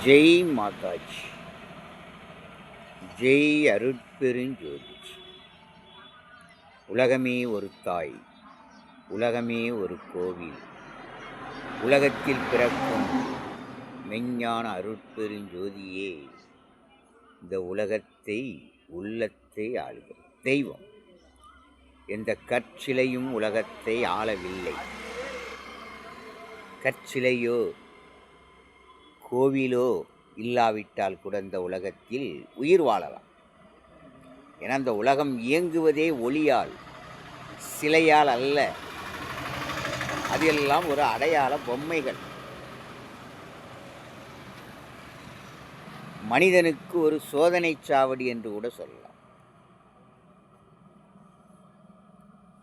ஜெய் மாதாஜி, ஜெய் அருட்பெருஞ்சோதி. உலகமே ஒரு தாய், உலகமே ஒரு கோவில், உலகத்தில் பிறக்கும் மெஞ்ஞான அருட்பெருஞ்சோதியே இந்த உலகத்தை உள்ளத்தை ஆளுகிறது. தெய்வம் எந்த கற்சிலையும் உலகத்தை ஆளவில்லை. கற்சிலையோ கோவிலோ இல்லாவிட்டால் கூட இந்த உலகத்தில் உயிர் வாழலாம். ஏன்னா இந்த உலகம் இயங்குவதே ஒளியால், சிலையால் அல்ல. அதெல்லாம் ஒரு அடையாள பொம்மைகள். மனிதனுக்கு ஒரு சோதனை சாவடி என்று கூட சொல்லலாம்.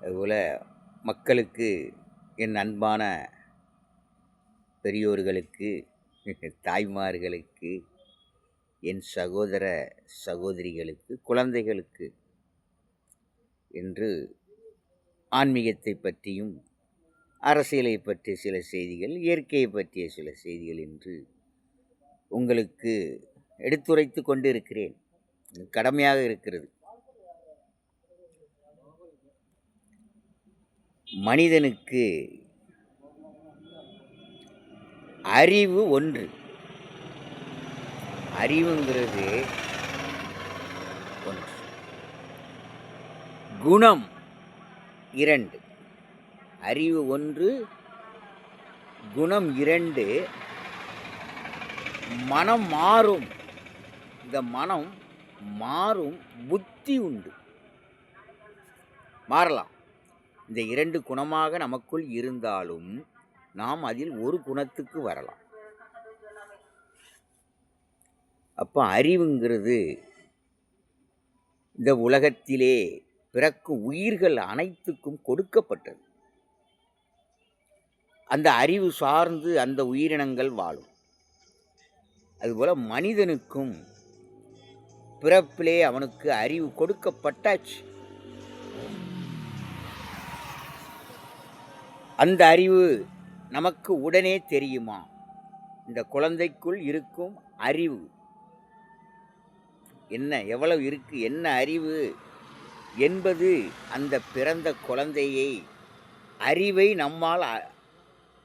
அதுபோல மக்களுக்கு, என் அன்பான பெரியோர்களுக்கு, தாய்மார்களுக்கு, என் சகோதர சகோதரிகளுக்கு, குழந்தைகளுக்கு என்று ஆன்மீகத்தை பற்றியும் அரசியலை பற்றிய சில செய்திகள், இயற்கையை பற்றிய சில செய்திகள் என்று உங்களுக்கு எடுத்துரைத்து கொண்டு இருக்கிறேன். கடமையாக இருக்கிறது. மனிதனுக்கு அறிவு ஒன்று. அறிவுங்கிறது ஒன்று, குணம் இரண்டு. அறிவு ஒன்று, குணம் இரண்டு. மனம் மாறும். இந்த மனம் மாறும், புத்தி உண்டு, மாறலாம். இந்த இரண்டு குணமாக நமக்குள் இருந்தாலும் நாம் அதில் ஒரு குணத்துக்கு வரலாம். அப்போ அறிவுங்கிறது இந்த உலகத்திலே பிறக்கும் உயிர்கள் அனைத்துக்கும் கொடுக்கப்பட்டது. அந்த அறிவு சார்ந்து அந்த உயிரினங்கள் வாழும். அதுபோல மனிதனுக்கும் பிறப்பிலே அவனுக்கு அறிவு கொடுக்கப்பட்டாச்சு. அந்த அறிவு நமக்கு உடனே தெரியுமா? இந்த குழந்தைக்குள் இருக்கும் அறிவு என்ன, எவ்வளவு இருக்கு, என்ன அறிவு என்பது அந்த பிறந்த குழந்தையை, அறிவை நம்மால்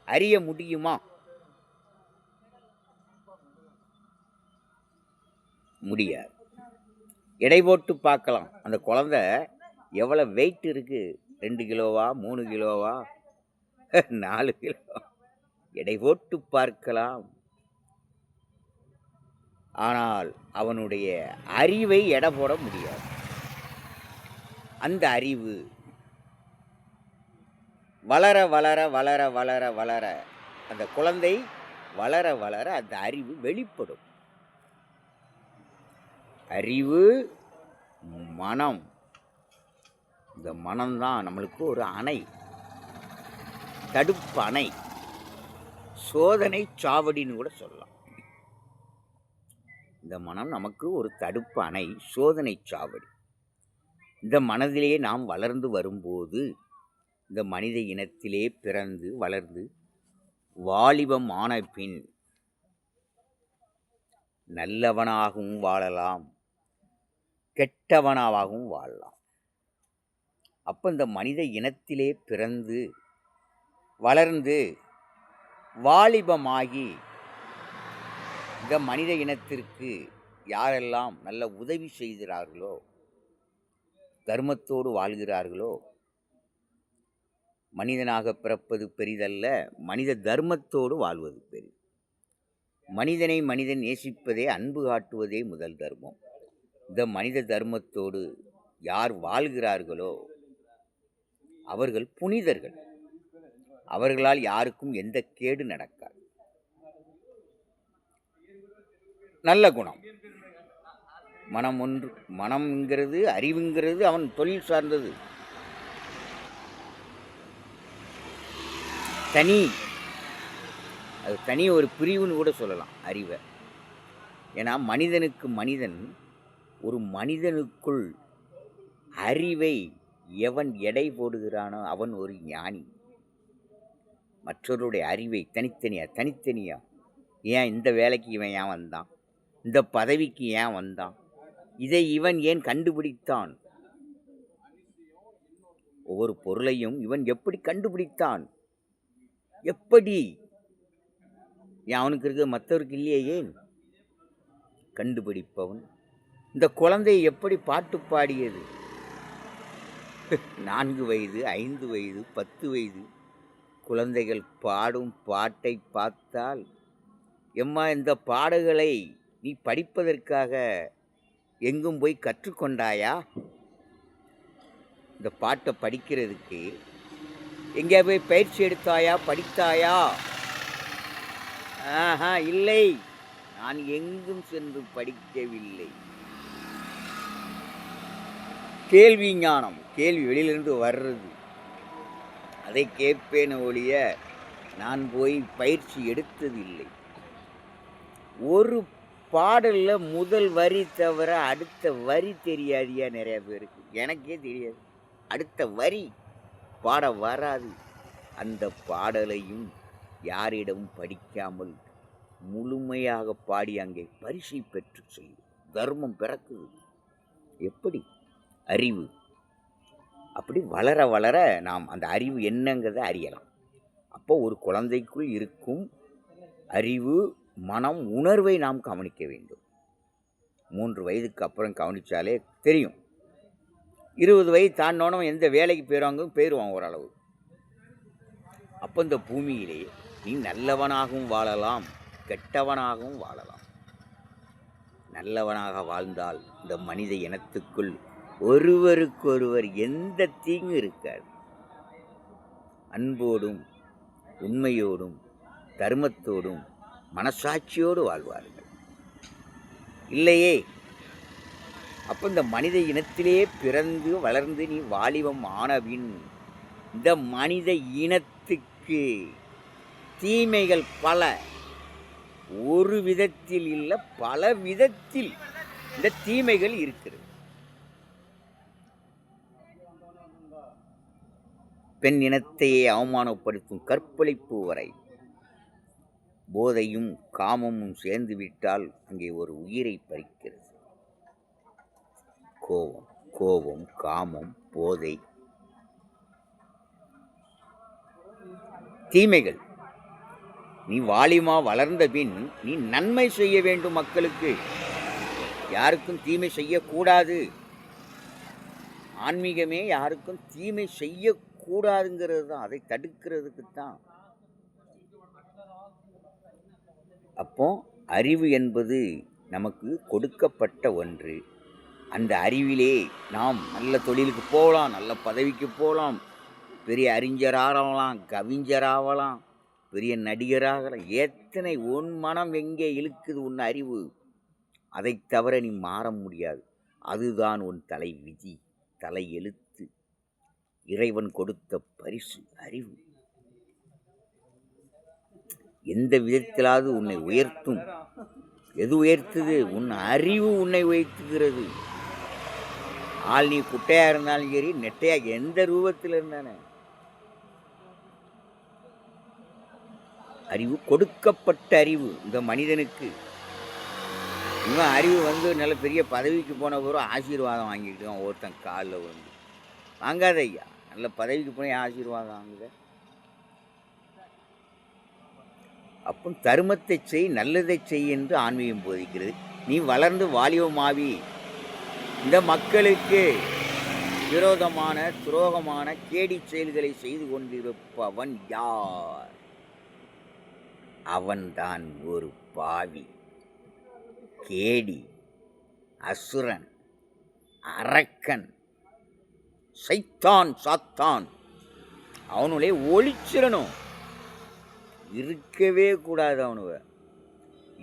அறிய முடியுமா? முடியாது. எடை போட்டு பார்க்கலாம். அந்த குழந்தை எவ்வளவு வெயிட் இருக்கு, 2 கிலோவா, 3 கிலோவா, 4 கிலோ, எடை போட்டு பார்க்கலாம். ஆனால் அவனுடைய அறிவை எடை போட முடியாது. அந்த அறிவு வளர வளர வளர வளர வளர, அந்த குழந்தை வளர வளர அந்த அறிவு வெளிப்படும். அறிவு, மனம். இந்த மனம்தான் நம்மளுக்கு ஒரு அணை, தடுப்பு அணை, சோதனை சாவடின்னு கூட சொல்லலாம். இந்த மனம் நமக்கு ஒரு தடுப்பு அணை, சோதனை சாவடி. இந்த மனதிலே நாம் வளர்ந்து வரும்போது, இந்த மனித இனத்திலே பிறந்து வளர்ந்து வாலிபம் ஆன பின் நல்லவனாகவும் வாழலாம், கெட்டவனாகவும் வாழலாம். அப்போ இந்த மனித இனத்திலே பிறந்து வளர்ந்து வாலிபமாகி இந்த மனித இனத்திற்கு யாரெல்லாம் நல்ல உதவி செய்கிறார்களோ, தர்மத்தோடு வாழ்கிறார்களோ, மனிதனாக பிறப்பது பெரிதல்ல, மனித தர்மத்தோடு வாழ்வது பெரிது. மனிதனை மனிதன் நேசிப்பதே, அன்பு காட்டுவதே முதல் தர்மம். இந்த மனித தர்மத்தோடு யார் வாழ்கிறார்களோ அவர்கள் புனிதர்கள். அவர்களால் யாருக்கும் எந்த கேடு நடக்காது. நல்ல குணம். மனம் ஒன்று. மனம்ங்கிறது, அறிவுங்கிறது அவன் தொழில் சார்ந்தது, தனி. அது தனி ஒரு பிரிவுன்னு கூட சொல்லலாம் அறிவை. ஏன்னா மனிதனுக்கு மனிதன், ஒரு மனிதனுக்குள் அறிவை எவன் எடை போடுகிறானோ அவன் ஒரு ஞானி. மற்றவருடைய அறிவை தனித்தனியா ஏன் இந்த வேலைக்கு இவன் ஏன் வந்தான், இந்த பதவிக்கு ஏன் வந்தான், இதை இவன் ஏன் கண்டுபிடித்தான், ஒவ்வொரு பொருளையும் இவன் எப்படி கண்டுபிடித்தான், எப்படி ஏன் அவனுக்கு இருக்க மற்றவருக்கு இல்லையே, ஏன் கண்டுபிடிப்பவன். இந்த குழந்தை எப்படி பாட்டு பாடியது, 4 வயது 5 வயது 10 வயது குழந்தைகள் பாடும் பாட்டை பார்த்தால், எம்மா இந்த பாடல்களை நீ படிப்பதற்காக எங்கும் போய் கற்றுக்கொண்டாயா, இந்த பாட்டை படிக்கிறதுக்கு எங்கே போய் பயிற்சி எடுத்தாயா, படித்தாயா? ஆஹா, இல்லை, நான் எங்கும் சென்று படிக்கவில்லை. கேள்வி ஞானம், கேள்வி வெளியிலிருந்து வர்றது, அதை கேட்பேன ஒழிய நான் போய் பயிற்சி எடுத்ததில்லை. ஒரு பாடலில் முதல் வரி தவிர அடுத்த வரி தெரியாதியா நிறைய பேருக்கு, எனக்கே தெரியாது, அடுத்த வரி பாட வராது. அந்த பாடலையும் யாரிடமும் படிக்காமல் முழுமையாக பாடி அங்கே பரிசை பெற்று செய்யும் தர்மம் பிறக்குது. எப்படி அறிவு, அப்படி வளர வளர நாம் அந்த அறிவு என்னங்கிறத அறியலாம். அப்போ ஒரு குழந்தைக்குள் இருக்கும் அறிவு, மனம், உணர்வை நாம் கவனிக்க வேண்டும். 3 வயதுக்கு அப்புறம் கவனித்தாலே தெரியும். 20 வயது தாண்டினோன்னு எந்த வேலைக்கு போயிடுவான் ஓரளவு. அப்போ இந்த பூமியிலே நீ நல்லவனாகவும் வாழலாம், கெட்டவனாகவும் வாழலாம். நல்லவனாக வாழ்ந்தால் இந்த மனித இனத்துக்குள் ஒருவருக்கொருவர் எந்த தீங்கு இருக்காது. அன்போடும் உண்மையோடும் தர்மத்தோடும் மனசாட்சியோடு வாழ்வார்கள். இல்லையே, அப்போ இந்த மனித இனத்திலே பிறந்து வளர்ந்து நீ வாலிபம் ஆனபின் இந்த மனித இனத்துக்கு தீமைகள் பல, ஒரு விதத்தில் இல்லை பல விதத்தில் இந்த தீமைகள் இருக்கிறது. பெண் இனத்தையே அவமானப்படுத்தும் கற்பழிப்பு வரை போதையும் காமமும் சேர்ந்து விட்டால் அங்கே ஒரு உயிரை பறிக்கிறது. கோபம், காமம், போதை, தீமைகள். நீ வாலிமா வளர்ந்த பின் நீ நன்மை செய்ய வேண்டும் மக்களுக்கு, யாருக்கும் தீமை செய்யக்கூடாது. ஆன்மீகமே யாருக்கும் தீமை செய்யக்கூடாதுங்கிறது தான், அதை தடுக்கிறதுக்கு தான். அப்போ அறிவு என்பது நமக்கு கொடுக்கப்பட்ட ஒன்று. அந்த அறிவிலே நாம் நல்ல தொழிலுக்கு போகலாம், நல்ல பதவிக்கு போகலாம், பெரிய அறிஞராகலாம், கவிஞராகலாம், பெரிய நடிகராகலாம். எத்தனை உன் மனம் எங்கே இழுக்குது உன் அறிவு, அதை தவிர நீ மாற முடியாது. அதுதான் உன் தலை விதி, தலை எழுத்து, இறைவன் கொடுத்த பரிசு அறிவு. எந்த விதத்திலாவது உன்னை உயர்த்தும். எது உயர்த்துது? உன் அறிவு உன்னை உயர்த்துகிறது. ஆள் நீ குட்டையா இருந்தாலும் சரி, நெட்டையா எந்த ரூபத்தில் இருந்தானே, அறிவு கொடுக்கப்பட்ட அறிவு இந்த மனிதனுக்கு. இவன் அறிவு நல்ல பெரிய பதவிக்கு போன ஒரு ஆசீர்வாதம் வாங்கிக்கிட்டு ஒருத்தன் காலில் வந்து, வாங்காத ஐயா, நல்ல பதவிக்கு போய் ஆசீர்வாதம் வாங்குத. அப்போ தர்மத்தை செய், நல்லதை செய் என்று ஆன்மீகம் போதிக்கிறது. நீ வளர்ந்து வாலிபமாவி இந்த மக்களுக்கு விரோதமான துரோகமான கேடி செயல்களை செய்து கொண்டிருப்பவன் யார்? அவன்தான் ஒரு பாவி, கேடி, அசுரன், அரக்கன், சைத்தான், சாத்தான். அவனுடைய ஒளிச்சிடணும், இருக்கவே கூடாது. அவனுவ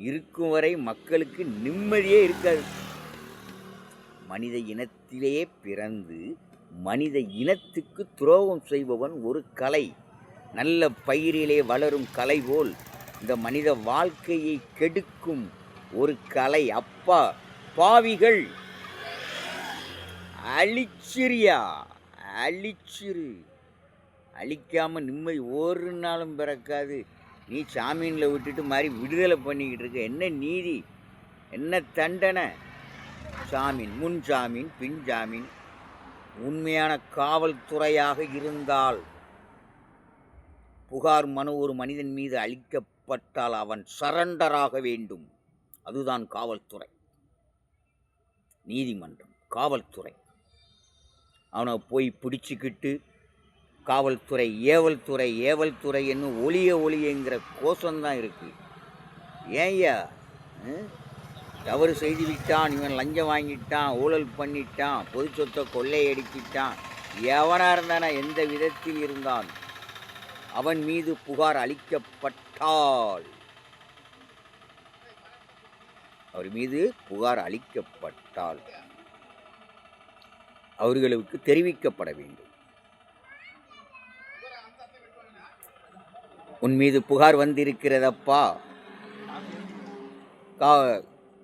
இருக்கும் வரை மக்களுக்கு நிம்மதியே இருக்காது. மனித இனத்திலேயே பிறந்து மனித இனத்துக்கு துரோகம் செய்பவன் ஒரு கலை, நல்ல பயிரிலே வளரும் கலை போல் இந்த மனித வாழ்க்கையை கெடுக்கும் ஒரு கலை. அப்பா பாவிகள், அழிச்சிரியா, அழிச்சிரு. அழிக்காம நிம்மதி ஒரு நாளும் பிறக்காது. நீ ஜாமீனில் விட்டுட்டு மாதிரி விடுதலை பண்ணிக்கிட்டு இருக்க. என்ன நீதி, என்ன தண்டனை? ஜாமீன், முன் ஜாமீன், பின் ஜாமீன். உண்மையான காவல்துறையாக இருந்தால் புகார் மனு ஒரு மனிதன் மீது அளிக்கப்பட்டால் அவன் சரண்டராக வேண்டும். அதுதான் காவல்துறை, நீதிமன்றம், காவல்துறை. அவனை போய் பிடிச்சிக்கிட்டு காவல்துறை, ஏவல்துறை, ஏவல்துறை என்னும் ஒளியங்கிற கோஷம்தான் இருக்கு. ஏய்யா, தவறு செய்து விட்டான், இவன் லஞ்சம் வாங்கிட்டான், ஊழல் பண்ணிட்டான், பொது சொத்தை கொள்ளையடிச்சிட்டான், எவனாக இருந்தானா, எந்த விதத்தில் இருந்தான், அவன் மீது புகார் அளிக்கப்பட்டால், அவர் மீது புகார் அளிக்கப்பட்டால் அவர்களுக்கு தெரிவிக்கப்பட வேண்டும். உன் மீது புகார் வந்திருக்கிறதப்பா,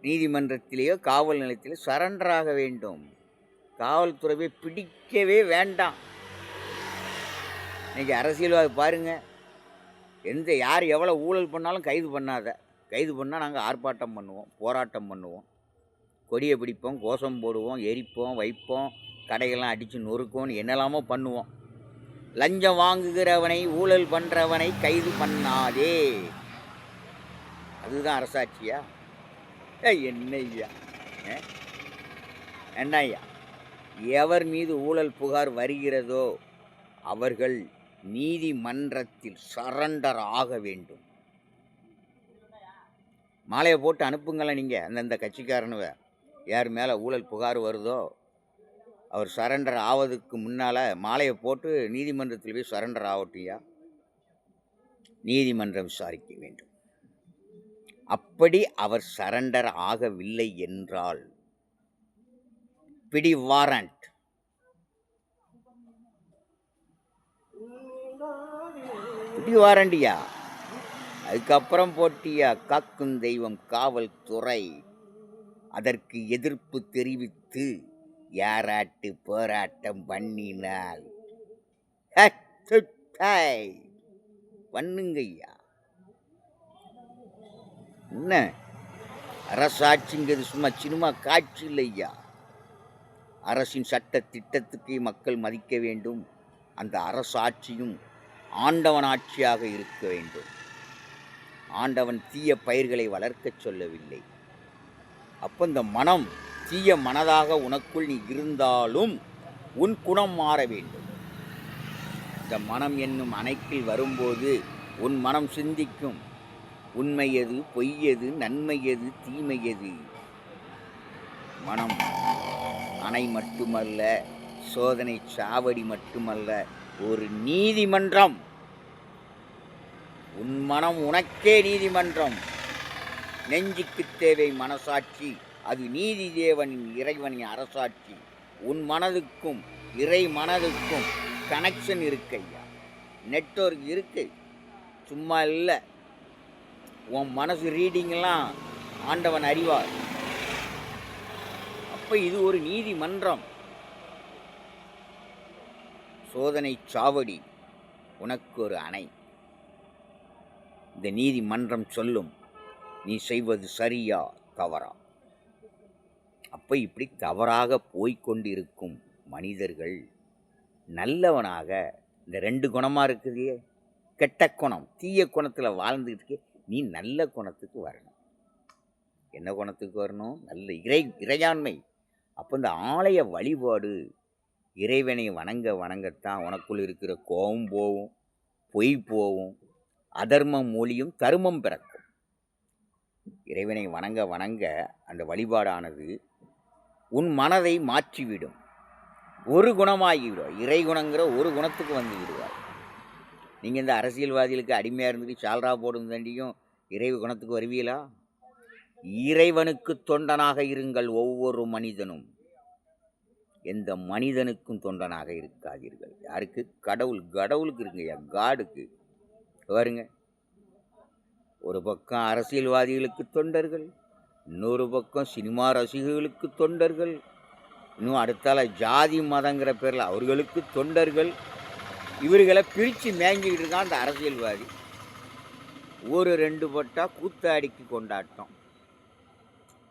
நீதிமன்றத்திலேயோ காவல் நிலையத்திலேயோ சரண்டராக வேண்டும். காவல்துறையை பிடிக்கவே வேண்டாம். இன்னைக்கு அரசியல்வாதி பாருங்க, யார் எவ்வளோ ஊழல் பண்ணாலும் கைது பண்ணாத. கைது பண்ணால் நாங்கள் ஆர்ப்பாட்டம் பண்ணுவோம், போராட்டம் பண்ணுவோம், கொடியை பிடிப்போம், கோஷம் போடுவோம், எரிப்போம், வைப்போம், கடைகள்லாம் அடித்து நொறுக்குவோம், என்னெல்லாமோ பண்ணுவோம். லஞ்சம் வாங்குகிறவனை, ஊழல் பண்ணுறவனை கைது பண்ணாதே. அதுதான் அரசாட்சியா? என்னையா என்னையா? எவர் மீது ஊழல் புகார் வருகிறதோ அவர்கள் நீதிமன்றத்தில் சரண்டர் ஆக வேண்டும். மாலையை போட்டு அனுப்புங்களேன். நீங்கள் அந்தந்த கட்சிக்காரனுவ யார் மேலே ஊழல் புகார் வருதோ அவர் சரண்டர் ஆவதுக்கு முன்னால் மாலையை போட்டு நீதிமன்றத்தில் போய் சரண்டர் ஆகட்டியா, நீதிமன்றம் விசாரிக்க வேண்டும். அப்படி அவர் சரண்டர் ஆகவில்லை என்றால் பிடி வாரண்ட், பிடி வாரண்டியா, அதுக்கப்புறம் போட்டியா காக்கும் தெய்வம் காவல்துறை. அதற்கு எதிர்ப்பு தெரிவித்து யாராட்டு போராட்டம் பண்ணினால் பண்ணுங்கய்யா. என்ன அரசாட்சிங்கிறது சும்மா சினிமா காட்சி இல்லையா? அரசின் சட்ட திட்டத்துக்கு மக்கள் மதிக்க வேண்டும். அந்த அரசாட்சியும் ஆண்டவன் ஆட்சியாக இருக்க வேண்டும். ஆண்டவன் தீய பயிர்களை வளர்க்க சொல்லவில்லை. அப்போ இந்த மனம் தீய மனதாக உனக்குள் நீ இருந்தாலும் உன் குணம் மாற வேண்டும். இந்த மனம் என்னும் அணைக்கில் வரும்போது உன் மனம் சிந்திக்கும். உண்மை எது, பொய் எது, நன்மை எது, தீமை எது. மனம் அணை மட்டுமல்ல, சோதனை சாவடி மட்டுமல்ல, ஒரு நீதிமன்றம். உன் மனம் உனக்கே நீதிமன்றம். நெஞ்சுக்கு தேவை மனசாட்சி. அது நீதி தேவனின், இறைவனின் அரசாட்சி. உன் மனதுக்கும் இறை மனதுக்கும் கனெக்ஷன் இருக்கையா, நெட்வொர்க் இருக்கு, சும்மா இல்லை. உன் மனசு ரீடிங்கெல்லாம் ஆண்டவன் அறிவார். அப்போ இது ஒரு நீதிமன்றம். சோதனை சாவடி உனக்கு ஒரு அணை. இந்த நீதிமன்றம் சொல்லும் நீ செய்வது சரியா தவறா. அப்போ இப்படி தவறாக போய்கொண்டிருக்கும் மனிதர்கள் நல்லவனாக, இந்த 2 குணமாக இருக்குது, கெட்ட குணம், தீய குணத்தில் வாழ்ந்துக்கிட்டு நீ நல்ல குணத்துக்கு வரணும். என்ன குணத்துக்கு வரணும்? நல்ல இறையாண்மை. அப்போ இந்த ஆலய வழிபாடு, இறைவனை வணங்கத்தான் உனக்குள் இருக்கிற கோபம் போகும், பொய் போகும், அதர்மம் மொழியும் தர்மம் பிறக்கும். இறைவனை வணங்க அந்த வழிபாடானது உன் மனதை மாற்றிவிடும். ஒரு குணமாகிவிடும். இறை குணங்கிற ஒரு குணத்துக்கு வந்து விடுவார். நீங்கள் இந்த அரசியல்வாதிகளுக்கு அடிமையாக இருந்துட்டு சால்ரா போடும் தண்டியும் இறை குணத்துக்கு வருவீங்களா? இறைவனுக்கு தொண்டனாக இருங்கள். ஒவ்வொரு மனிதனும் எந்த மனிதனுக்கும் தொண்டனாக இருக்காதீர்கள். யாருக்கு? கடவுளுக்கு இருக்குங்கய்யா, காடுக்கு. பாருங்க, ஒரு பக்கம் அரசியல்வாதிகளுக்கு தொண்டர்கள், இன்னொரு பக்கம் சினிமா ரசிகர்களுக்கு தொண்டர்கள், இன்னும் அடுத்தால ஜாதி மதங்கிற பேரில் அவர்களுக்கு தொண்டர்கள். இவர்களை பிரித்து மேய்ஞ்சிக்கிட்டு இருக்கான் அந்த அரசியல்வாதி. ஒரு 2 பட்டா கூத்தாடிக்கு கொண்டாட்டம்.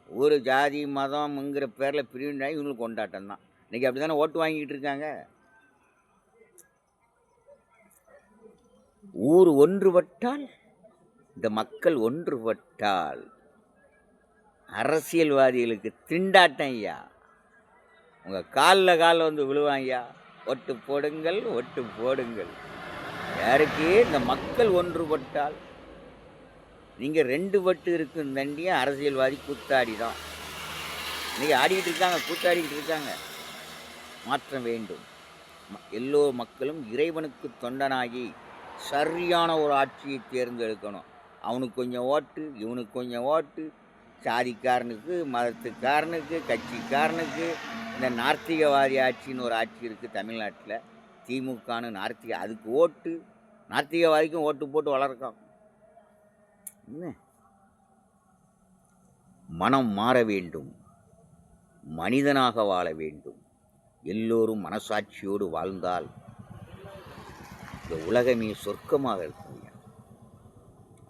ஒரு ஜாதி மதம்ங்கிற பேரில் பிரிவினை இவங்களுக்கு கொண்டாட்டம் தான். இன்றைக்கி அப்படி தானே ஓட்டு வாங்கிட்டு இருக்காங்க. ஊர் ஒன்றுபட்டால், இந்த மக்கள் ஒன்றுபட்டால் அரசியல்வாதிகளுக்கு திண்டாட்டம் ஐயா. உங்கள் காலில் வந்து விழுவாங்கய்யா. ஒட்டு போடுங்கள், ஒட்டு போடுங்கள். யாருக்கு? இந்த மக்கள் ஒன்றுபட்டால். நீங்கள் 2 பட்டு இருக்கும் தண்டியும் அரசியல்வாதி கூத்தாடி தான். இன்றைக்கி ஆடிக்கிட்டு இருக்காங்க, கூத்தாடிக்கிட்டு இருக்காங்க. மாற்றம் வேண்டும். எல்லோ மக்களும் இறைவனுக்கு தொண்டனாகி சரியான ஒரு ஆட்சியை தேர்ந்தெடுக்கணும். அவனுக்கு கொஞ்சம் ஓட்டு, இவனுக்கு கொஞ்சம் ஓட்டு, சாதிக்காரனுக்கு, மதத்துக்காரனுக்கு, கட்சிக்காரனுக்கு. இந்த நார்த்திகவாதி ஆட்சின்னு ஒரு ஆட்சி இருக்குது தமிழ்நாட்டில். திமுகன்னு நார்த்திக, அதுக்கு ஓட்டு. நார்த்திகவாதிக்கும் ஓட்டு போட்டு வளர்க்கும். என்ன? மனம் மாற வேண்டும், மனிதனாக வாழ வேண்டும். எல்லோரும் மனசாட்சியோடு வாழ்ந்தால் இந்த உலகமே சொர்க்கமாக இருக்கும்.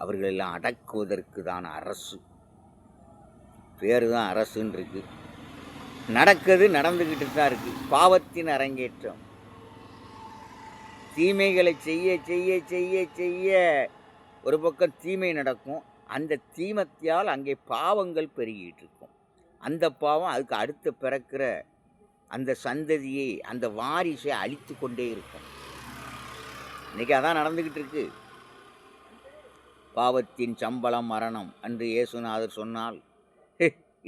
அவர்களெல்லாம் அடக்குவதற்கு தான் அரசு. பேரு தான் அரசுன்னு இருக்கு. நடந்துக்கிட்டு தான் இருக்கு. பாவத்தின் அரங்கேற்றம். தீமைகளை செய்ய செய்ய செய்ய செய்ய ஒரு பக்கம் தீமை நடக்கும். அந்த தீமத்தியால் அங்கே பாவங்கள் பெருகிட்டு இருக்கும். அந்த பாவம் அதுக்கு அடுத்து பிறக்கிற அந்த சந்ததியை, அந்த வாரிசை அழித்து கொண்டே இருக்கும். இன்னைக்கு அதான் நடந்துக்கிட்டு இருக்கு. பாவத்தின் சம்பளம் மரணம் என்று இயேசுநாதர் சொன்னால்,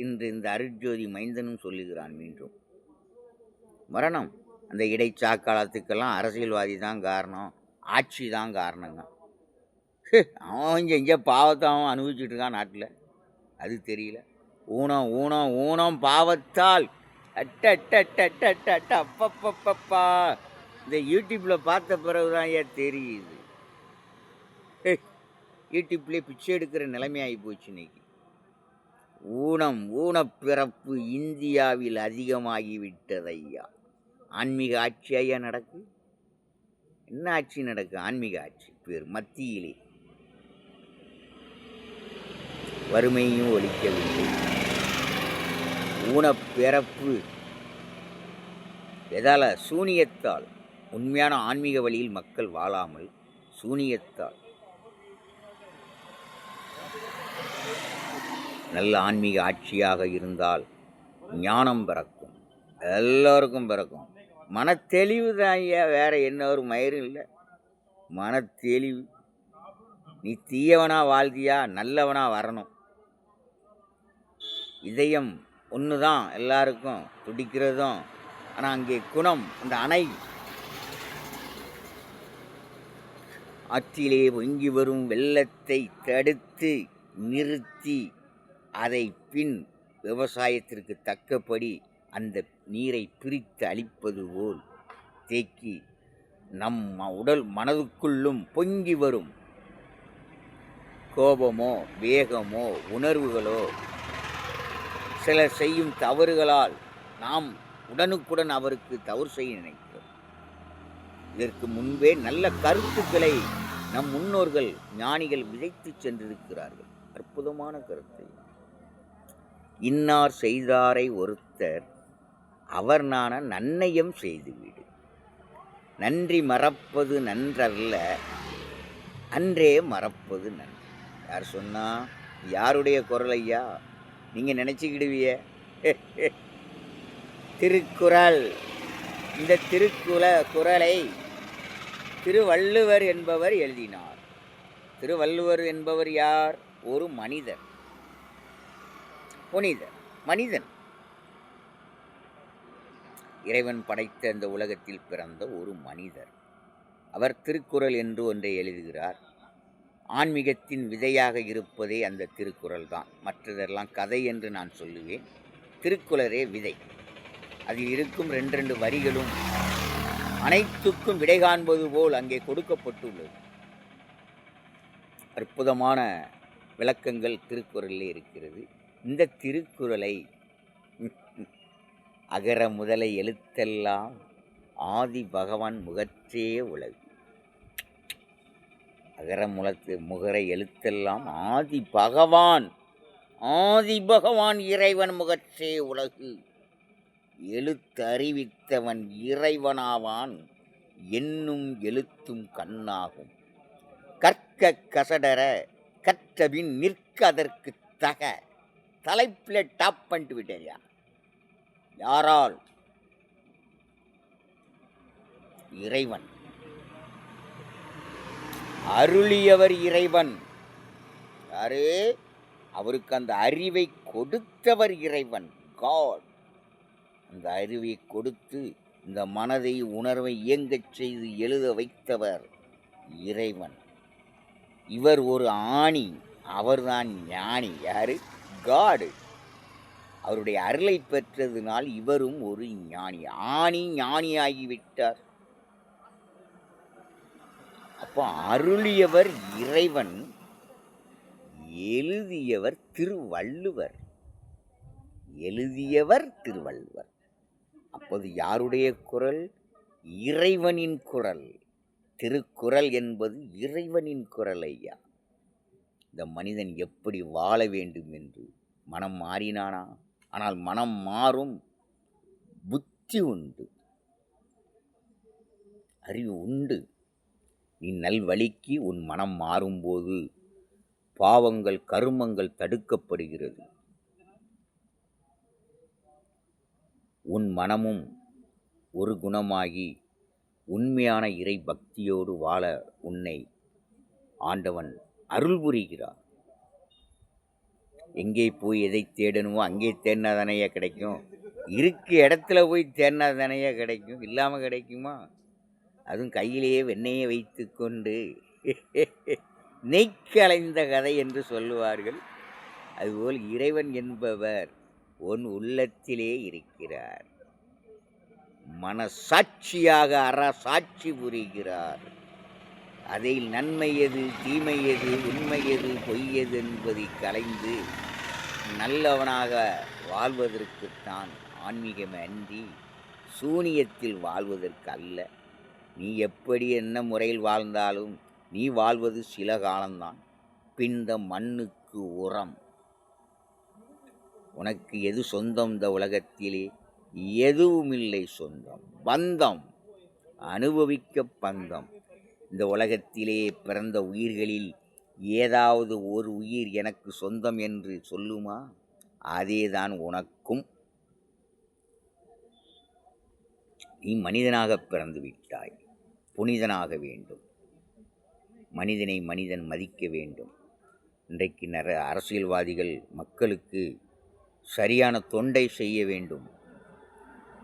இன்று இந்த அருட்ஜோதி மைந்தனும் சொல்லுகிறான் மீண்டும். மரணம். அந்த இடைச்சாக்காலத்துக்கெல்லாம் அரசியல்வாதி தான் காரணம், ஆட்சி தான் காரணங்க. அவன் செஞ்ச பாவத்தை அவன் அனுபவிச்சுட்டு இருக்கான் நாட்டில். அது தெரியல. ஊனம் ஊனம் ஊனம் பாவத்தால் அப்பப்பப்பப்பா. இந்த யூடியூப்பில் பார்த்த பிறகுதான் ஏன் தெரியுது. யூடியூப்லேயே பிச்சை எடுக்கிற நிலைமையாகி போச்சு இன்னைக்கு. ஊனப்பிறப்பு இந்தியாவில் அதிகமாகிவிட்டது ஐயா. ஆன்மீக ஆட்சி ஐயா நடக்கு. என்ன ஆட்சி நடக்கு? ஆன்மீக ஆட்சி பேர். மத்தியிலே வறுமையும் ஒழிக்கவில்லை. ஊனப்பிறப்பு எதால? சூனியத்தால். உண்மையான ஆன்மீக வழியில் மக்கள் வாழாமல் சூனியத்தால். நல்ல ஆன்மீக ஆட்சியாக இருந்தால் ஞானம் பிறக்கும், எல்லோருக்கும் பிறக்கும். மனத்தெளிவு தான் ஐயா, வேற என்ன ஒரு மயிரும் இல்லை. மனத்தெளிவு. நீ தீயவனா வாழ்ந்தியா, நல்லவனா வரணும். இதயம் ஒன்று தான் எல்லாருக்கும் துடிக்கிறதும். ஆனால் அங்கே குணம், அந்த அணை ஆற்றிலே பொங்கி வரும் வெள்ளத்தை தடுத்து நிறுத்தி அதை பின் விவசாயத்திற்கு தக்கபடி அந்த நீரை பிரித்து அளிப்பது போல் தேக்கி நம் உடல் மனதுக்குள்ளும் பொங்கி வரும் கோபமோ வேகமோ உணர்வுகளோ சிலர் செய்யும் தவறுகளால் நாம் உடனுக்குடன் அவருக்கு தவறு செய்ய நினைக்கிறோம். இதற்கு முன்பே நல்ல கருத்துக்களை நம் முன்னோர்கள் ஞானிகள் விதைத்து சென்றிருக்கிறார்கள். அற்புதமான கருத்தை. இன்னார் செய்தாரை ஒருத்தர் அவர் நான நன்னயம் செய்துவிடு. நன்றி மறப்பது நன்றல்ல, அன்றே மறப்பது நன்றி. யார் சொன்னா? யாருடைய குரல் ஐயா? நீங்கள் நினச்சிக்கிடுவிய. திருக்குறள். இந்த குறளை திருவள்ளுவர் என்பவர் எழுதினார். திருவள்ளுவர் என்பவர் யார்? ஒரு மனிதர், புனிதர், மனிதன். இறைவன் படைத்த இந்த உலகத்தில் பிறந்த ஒரு மனிதர். அவர் திருக்குறள் என்று ஒன்றை எழுதுகிறார். ஆன்மீகத்தின் விதையாக இருப்பதே அந்த திருக்குறள் தான். மற்றதெல்லாம் கதை என்று நான் சொல்லுவேன். திருக்குறளே விதை. அதில் இருக்கும் 2 வரிகளும் அனைத்துக்கும் விடை காண்பது போல் அங்கே கொடுக்கப்பட்டுள்ளது. அற்புதமான விளக்கங்கள் திருக்குறளிலே இருக்கிறது. இந்த திருக்குறளை அகர முதலை எழுத்தெல்லாம் ஆதி பகவான் முகற்றே உலகு. அகர முகர எழுத்தெல்லாம் ஆதி பகவான் இறைவன் முகற்றே உலகு. எழுத்தறிவித்தவன் இறைவனாவான் என்னும் எழுத்தும் கண்ணாகும். கற்க கசடர கற்றபின் நிற்க அதற்கு தக. தலைப்பில் டாப் பண்ணிட்டு விட்டேயா. யாரால்? இறைவன். அருளியவர் இறைவன். யாரு? அவருக்கு அந்த அறிவை கொடுத்தவர் இறைவன், காட். அந்த அறிவை கொடுத்து இந்த மனதை உணர்வை இயங்கச் செய்து எழுத வைத்தவர் இறைவன். இவர் ஒரு ஆணி, அவர்தான் ஞானி. யாரு? காடு. அவருடைய அருளை பெற்றதுனால் இவரும் ஒரு ஞானி. ஞானியாகிவிட்டார். அப்போ அருளியவர் இறைவன், எழுதியவர் திருவள்ளுவர். அப்போது யாருடைய குரல்? இறைவனின் குரல். திருக்குறள் என்பது இறைவனின் குரல் ஐயா. இந்த மனிதன் எப்படி வாழ வேண்டும் என்று மனம் மாறினானா? ஆனால் மனம் மாறும், புத்தி உண்டு, அறிவு உண்டு. நீ நல்வழிக்கு உன் மனம் மாறும்போது பாவங்கள் கருமங்கள் தடுக்கப்படுகிறது. உன் மனமும் ஒரு குணமாகி உண்மையான இறை பக்தியோடு வாழ உன்னை ஆண்டவன் அருள் புரிகிறார். எங்கே போய் எதை தேடணுமோ அங்கே தேடினாதானையா கிடைக்கும். இருக்க இடத்துல போய் தேடினாதானையா கிடைக்கும். இல்லாமல் கிடைக்குமா? அதுவும் கையிலேயே வெண்ணெயை வைத்து கொண்டு நெய்க்கலைந்த கதை என்று சொல்லுவார்கள். அதுபோல் இறைவன் என்பவர் உன் உள்ளத்திலே இருக்கிறார். மனசாட்சியாக சாட்சி புரிகிறார். அதில் நன்மை எது, தீமை எது, உண்மை எது, பொய் எது என்பதை கலைந்து நல்லவனாக வாழ்வதற்குத்தான் ஆன்மீகம் அன்றி சூனியத்தில் வாழ்வதற்கு அல்ல. நீ எப்படி என்ன முறையில் வாழ்ந்தாலும் நீ வாழ்வது சில காலம்தான். பிந்த மண்ணுக்கு உரம். உனக்கு எது சொந்தம்? இந்த உலகத்திலே எதுவுமில்லை சொந்தம். பந்தம், அனுபவிக்க பந்தம். இந்த உலகத்திலே பிறந்த உயிர்களில் ஏதாவது ஒரு உயிர் எனக்கு சொந்தம் என்று சொல்லுமா? அதேதான் உனக்கும். நீ மனிதனாக பிறந்து விட்டாய். புனிதனாக வேண்டும். மனிதனை மனிதன் மதிக்க வேண்டும். இன்றைக்கு அரசியல்வாதிகள் மக்களுக்கு சரியான தொண்டை செய்ய வேண்டும்.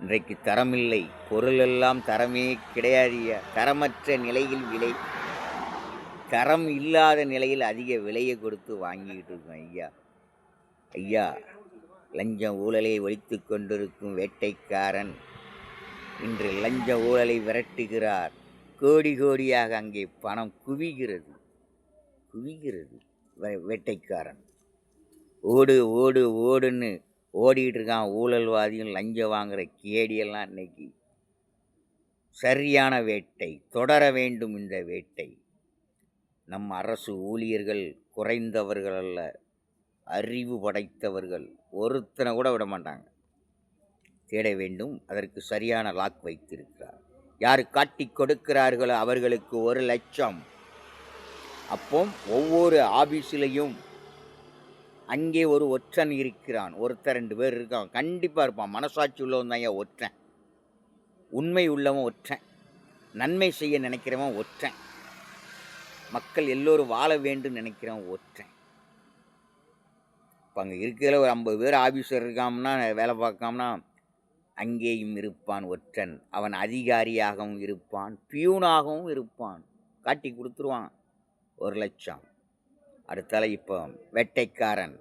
இன்றைக்கு தரமில்லை, பொருளெல்லாம் தரமே கிடையாதியா. தரமற்ற நிலையில் விலை, தரம் இல்லாத நிலையில் அதிக விலையை கொடுத்து வாங்கிக்கிட்டு இருக்கோம் ஐயா. லஞ்சம் ஊழலை ஒழித்து கொண்டிருக்கும் வேட்டைக்காரன் இன்று லஞ்ச ஊழலை விரட்டுகிறார். கோடி கோடியாக அங்கே பணம் குவிகிறது. வேட்டைக்காரன் ஓடுன்னு ஓடிட்டு இருக்கான். ஊழல்வாதியும் லஞ்சம் வாங்குகிற கேடியெல்லாம் இன்னைக்கு சரியான வேட்டை. தொடர வேண்டும் இந்த வேட்டை. நம் அரசு ஊழியர்கள் குறைந்தவர்கள் அல்ல, அறிவு படைத்தவர்கள். ஒருத்தனை கூட விட மாட்டாங்க. தேட வேண்டும். அதற்கு சரியான லாக் வைத்திருக்கிறார். யார் காட்டி கொடுக்கிறார்களோ அவர்களுக்கு 1 லட்சம். அப்போ ஒவ்வொரு ஆபீஸிலையும் அங்கே ஒரு ஒற்றன் இருக்கிறான். ஒருத்தர் 2 பேர் இருக்கான். கண்டிப்பாக இருப்பான். மனசாட்சி உள்ளவன் தான் ஒற்றன். உண்மை உள்ளவன் ஒற்றன். நன்மை செய்ய நினைக்கிறவன் ஒற்றன். மக்கள் எல்லோரும் வாழ வேண்டும் நினைக்கிறவன் ஒற்றன். இப்போ அங்கே இருக்கிறதுல ஒரு 50 பேர் ஆஃபீஸர் இருக்காம்னா, வேலை பார்க்காமனா, அங்கேயும் இருப்பான் ஒற்றன். அவன் அதிகாரியாகவும் இருப்பான், பியூனாகவும் இருப்பான். காட்டி கொடுத்துருவான் 1 லட்சம். அடுத்தால இப்போ வேட்டைக்காரன்.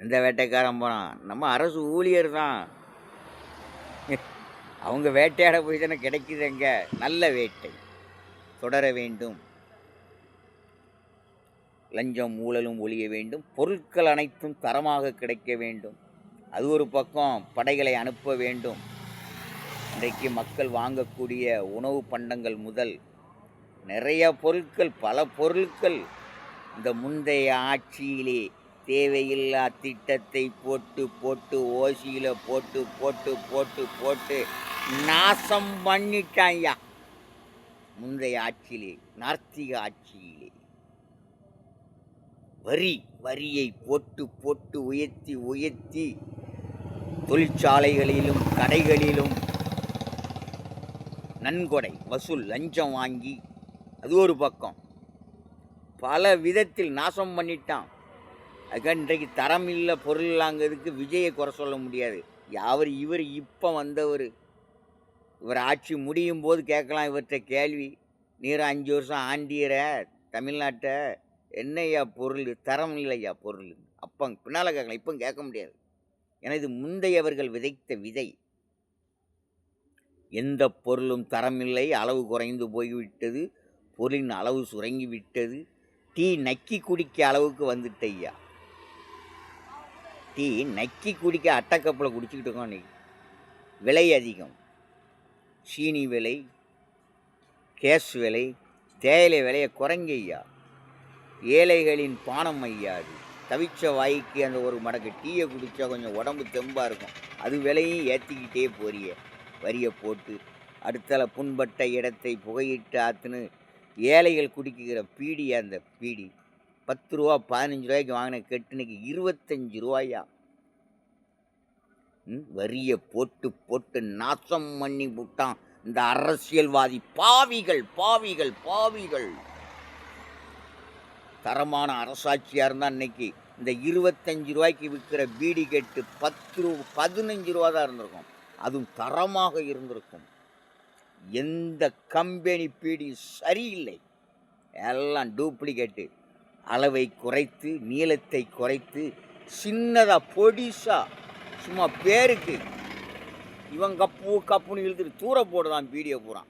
எந்த வேட்டைக்காரன் போனான்? நம்ம அரசு ஊழியர் தான். அவங்க வேட்டையாட போய் தானே கிடைக்குதுங்க. நல்ல வேட்டை தொடர வேண்டும். லஞ்சம் ஊழலும் ஒழிய வேண்டும். பொருட்கள் அனைத்தும் தரமாக கிடைக்க வேண்டும். அது ஒரு பக்கம். படைகளை அனுப்ப வேண்டும். இன்றைக்கு மக்கள் வாங்கக்கூடிய உணவு பண்டங்கள் முதல் நிறைய பொருட்கள், பல பொருட்கள் இந்த முந்தைய ஆட்சியிலே தேவையில்லா திட்டத்தை போட்டு போட்டு ஓசியில் போட்டு போட்டு போட்டு போட்டு நாசம் பண்ணிட்டாயா. முந்தைய ஆட்சியிலே, நார்த்திக ஆட்சியிலே வரியை போட்டு போட்டு உயர்த்தி உயர்த்தி தொழிற்சாலைகளிலும் கடைகளிலும் நன்கொடை வசூல், லஞ்சம் வாங்கி, அது ஒரு பக்கம் பல விதத்தில் நாசம் பண்ணிட்டான். அதுக்காக இன்றைக்கு தரம் இல்லை பொருள் இல்லாங்கிறதுக்கு விஜயை குறை சொல்ல முடியாது. இவர் இப்போ வந்தவர், இவர் ஆட்சி முடியும் போது கேட்கலாம் இவர்கிட்ட கேள்வி. நீர் 5 வருஷம் ஆண்டியற தமிழ்நாட்டை, என்னையா பொருள், தரம் இல்லையா பொருள், அப்போ பின்னால் கேட்கலாம், இப்போ கேட்க முடியாது. ஏன்னா இது முந்தையவர்கள் விதைத்த விதை. எந்த பொருளும் தரமில்லை, அளவு குறைந்து போய்விட்டது, பொருளின் அளவு சுரங்கி விட்டது, டீ நக்கி குடிக்க அளவுக்கு வந்துட்ட ஐயா. டீ நக்கி குடிக்க அட்டைக்கப்பில் குடிச்சிக்கிட்டு இருக்கோம். இன்னைக்கு விலை அதிகம், சீனி விலை, கேஸ் விலை, தேயிலை விலையை குறைங்க ஐயா. ஏழைகளின் பானம் ஐயா. அது தவிச்ச வாய்க்கு அந்த ஒரு மடக்கு டீயை குடித்தா கொஞ்சம் உடம்பு தெம்பாக இருக்கும். அது விலையும் ஏற்றிக்கிட்டே போறிய, வரியை போட்டு அடுத்தால புண்பட்ட இடத்தை புகையிட்டு ஆற்றுன்னு ஏழைகள் குடிக்கிற பீடி. அந்த பீடி 10 ரூபா 15 ரூபாய்க்கு வாங்கின கெட்டுனுக்கு 25 ரூபாயா. வரியை போட்டு போட்டு நாசம் பண்ணி விட்டான் இந்த அரசியல்வாதி. பாவிகள் பாவிகள் பாவிகள். தரமான அரசாட்சியாக இருந்தால் இன்னைக்கு இந்த 25 ரூபாய்க்கு விற்கிற பீடி கெட்டு 15 ரூபா தான் இருந்திருக்கும். அதுவும் தரமாக இருந்திருக்கும். எந்த கம்பெனி பீடி சரியில்லை, எல்லாம் டூப்ளிகேட்டு. அளவை குறைத்து, நீளத்தை குறைத்து, சின்னதாக பொடிசா சும்மா பேருக்கு இவன் கப்புன்னு இழுத்துட்டு தூர போடுதான் பீடியை பூரா.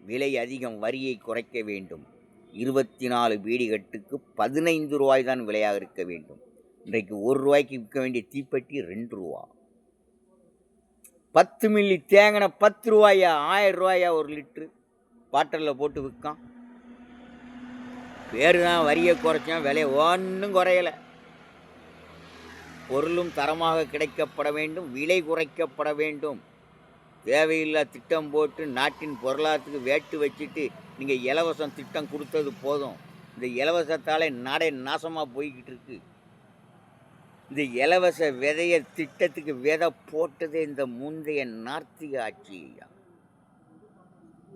விலை அதிகம், வரியை குறைக்க வேண்டும். 24 பீடி கட்டுக்கு 15 ரூபாய் தான் விலையாக இருக்க வேண்டும். இன்றைக்கு 1 ரூபாய்க்கு விற்க வேண்டிய தீப்பெட்டி 2 ரூபா. 10 மில்லி தேங்கின 10 ரூபாயா, 1000 ரூபாயா ஒரு லிட்ரு பாட்டிலில் போட்டு விற்கான். பேரு தான் வரியை குறைச்சான், விலை ஒன்றும் குறையலை. பொருளும் தரமாக கிடைக்கப்பட வேண்டும், விலை குறைக்கப்பட வேண்டும். தேவையில்லா திட்டம் போட்டு நாட்டின் பொருளாதாரத்துக்கு வேட்டு வச்சுட்டு நீங்கள் இலவசம் திட்டம் கொடுத்தது போதும். இந்த இலவசத்தால் நாடே நாசமாக போய்கிட்டு இருக்கு. இந்த இலவச விதைய திட்டத்துக்கு விதை போட்டதே இந்த முந்தைய நார்த்திக ஆட்சியா.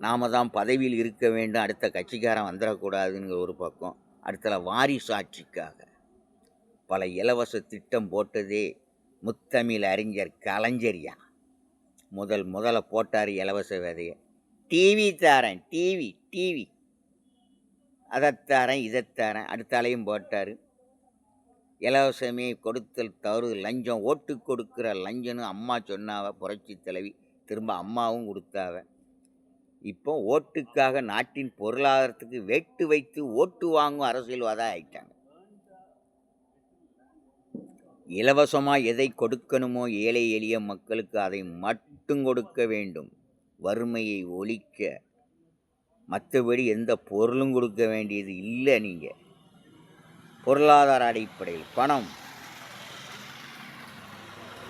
நாம தான் பதவியில் இருக்க வேண்டும், அடுத்த கட்சிக்காரன் வந்துடக்கூடாதுங்கிற ஒரு பக்கம். அடுத்த வாரிசு ஆட்சிக்காக பல இலவச திட்டம் போட்டதே முத்தமிழ் அறிஞர் கலைஞரியா. முதல்ல போட்டார் இலவச விதையை. டிவி தாரேன், டிவி அதைத்தாரேன் இதைத்தாரேன், அடுத்தாலையும் போட்டார். இலவசமே கொடுத்தல் தவறு, லஞ்சம், ஓட்டு கொடுக்குற லஞ்சன்னு அம்மா சொன்னாவ புரட்சி தலைவி. திரும்ப அம்மாவும் கொடுத்தாவ. இப்போ ஓட்டுக்காக நாட்டின் பொருளாதாரத்துக்கு வேட்டு வைத்து ஓட்டு வாங்கும் அரசியல்வாதாக ஆயிட்டாங்க. இலவசமாக எதை கொடுக்கணுமோ ஏழை எளிய மக்களுக்கு அதை மட்டும் கொடுக்க வேண்டும். வறுமையை ஒழிக்க, மற்றபடி எந்த பொருளும் கொடுக்க வேண்டியது இல்லை. நீங்கள் பொருளாதார அடிப்படையில் பணம்,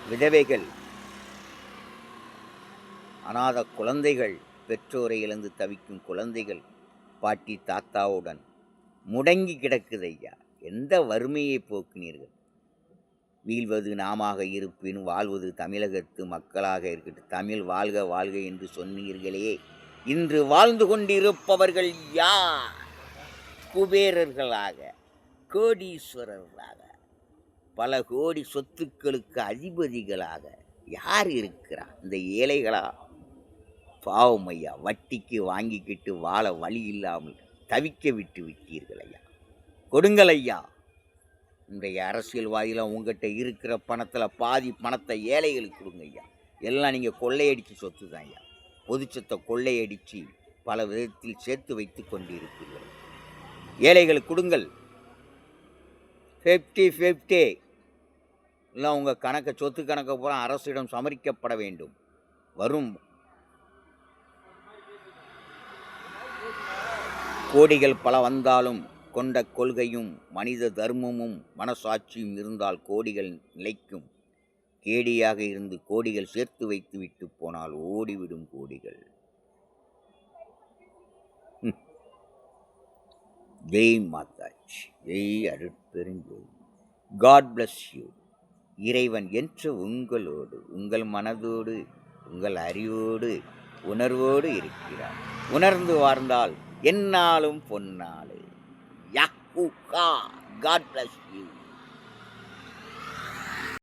விதவைகள், அநாத குழந்தைகள், பெற்றோரை இழந்து தவிக்கும் குழந்தைகள் பாட்டி தாத்தாவுடன் முடங்கி கிடக்குது ஐயா. எந்த வறுமையை போக்கினீர்கள்? வீழ்வது நாமாக இருப்பின் வாழ்வது தமிழகத்து மக்களாக இருக்கட்டும். தமிழ் வாழ்க வாழ்க என்று சொன்னீர்களே, இன்று வாழ்ந்து கொண்டிருப்பவர்கள் யார்? குபேரர்களாக, கோடீஸ்வரர்களாக, பல கோடி சொத்துக்களுக்கு அதிபதிகளாக யார் இருக்கிறார்? இந்த ஏழைகளா? பாவம் ஐயா. வட்டிக்கு வாங்கிக்கிட்டு வாழ வழி இல்லாமல் தவிக்க விட்டு விட்டீர்கள் ஐயா. கொடுங்கள் ஐயா. இன்றைய அரசியல்வாதிலாம் உங்கள்கிட்ட இருக்கிற பணத்தில் பாதி பணத்தை ஏழைகளுக்கு கொடுங்க ஐயா. எல்லாம் நீங்கள் கொள்ளையடித்து சொத்து தான் ஐயா. பொதுச்சத்தை கொள்ளையடித்து பல விதத்தில் சேர்த்து வைத்து கொண்டிருப்பீர்கள். ஏழைகளுக்கு கொடுங்கள். 50-50 எல்லாம் உங்கள் கணக்கை, சொத்து கணக்கை பூரா அரசிடம் சமரிக்கப்பட வேண்டும். வரும் கோடிகள் பல வந்தாலும் கொண்ட கொள்கையும் மனித தர்மமும் மனசாட்சியும் இருந்தால் கோடிகள் நிலைக்கும். கேடியாக இருந்து கோடிகள் சேர்த்து வைத்து விட்டு போனால் ஓடிவிடும் கோடிகள். ஜெய் மாதாஜி, ஜெய் அருட்பெருஞ்சோதி. God bless you. இறைவன் என்ற உங்களோடு, உங்கள் மனதோடு, உங்கள் அறிவோடு, உணர்வோடு இருக்கிறார். உணர்ந்து வாழ்ந்தால் என்னாலும் பொன்னாளு. யாஹூ! God bless you.